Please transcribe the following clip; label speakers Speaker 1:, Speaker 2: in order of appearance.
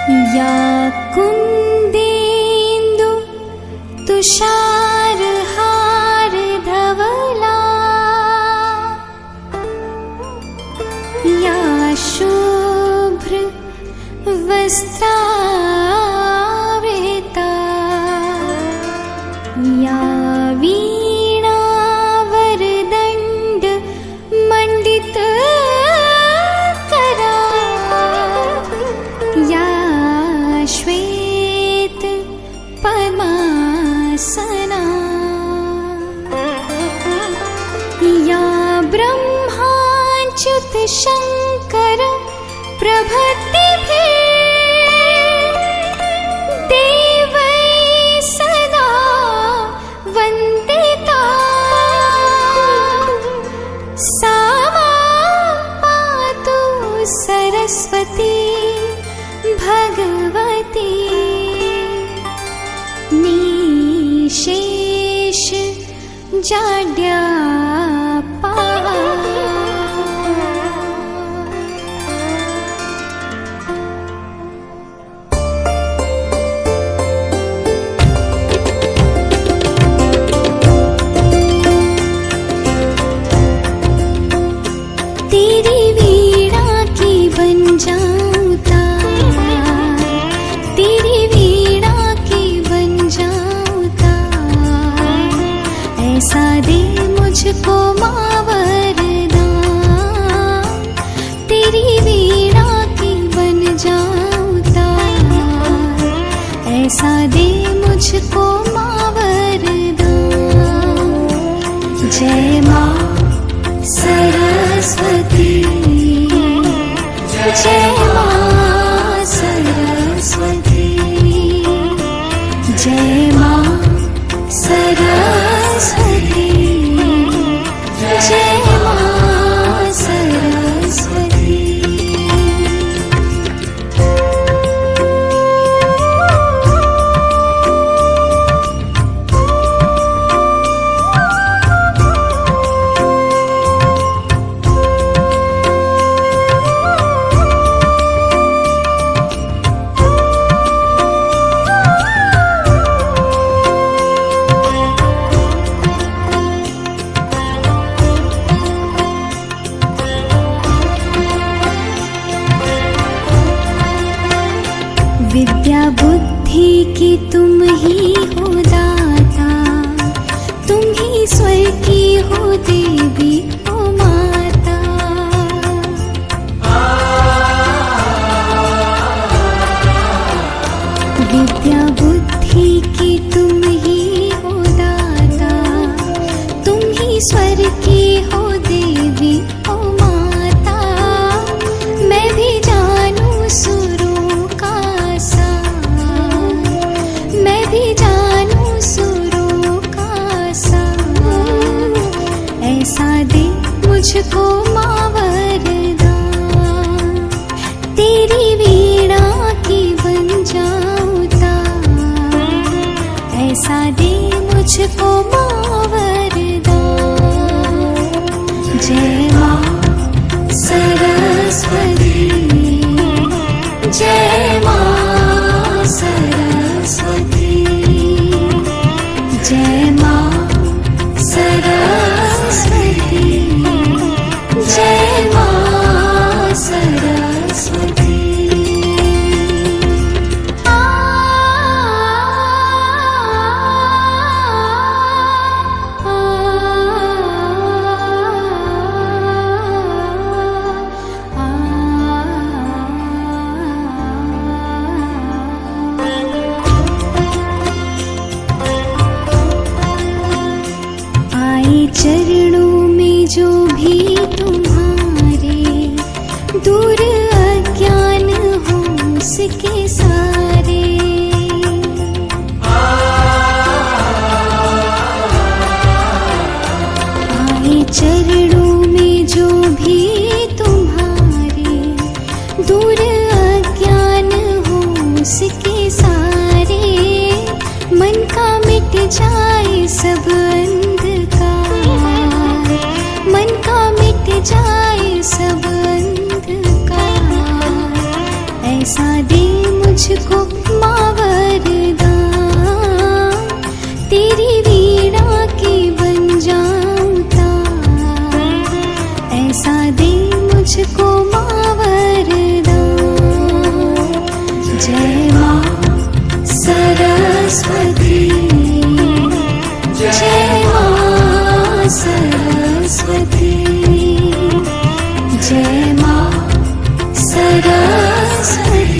Speaker 1: या कुन्देन्दु तुषारहार धवला या शुभ्र वस्त्रावृता या वीणा वरदण्ड मण्डित करा या श्वेत पद्मासना या ब्रह्माच्युत शङ्कर प्रभृतिभिः देवैः सदा वन्दिता सा मां पातु सरस्वती भगवती निशेष जाड्यापा। तेरी वीणा की बन जाऊं तार, तेरी वीणा की बन जाऊं तार, ऐसा दे मुझको माँ वरदान। तेरी वीणा की बन जाऊं तार, ऐसा दे मुझको माँ वरदान। जय माँ सरस्वती, जय मां सरस्वती, जय मां सरस्वती, जय मां सरस्वती। विद्या बुद्धि की तुम ही हो दाता, तुम ही स्वर की हो देवी हो माता। विद्या बुद्धि की तुम ही हो दाता, तुम ही स्वर की हो देवी हो माता। मैं भी जानूं सुरों का मैं भी जानूं सुरों का सार, ऐसा दे मुझको माँ वरदान। तेरी वीणा की बन जाऊं तार, ऐसा दे मुझको माँ वरदान। जय माँ सरस्वती, जय माँ सरस्वती, जय मां सरस्वती, जय मां सरस्वती। चरणों में जो भी तुम्हारे दूर अज्ञान हो उसके सारे। आए चरणों में जो भी तुम्हारे दूर अज्ञान हो उसके सारे। मन का मिट जाए सब मन का मिट जाए सब अंधकार, ऐसा दे मुझ मुझको माँ वरदान, तेरी वीणा की बन जाऊं तार, ऐसा दे मुझको माँ वरदान। जय माँ सरस्वती, जय माँ सरस्वती, जय माँ सरस्वती।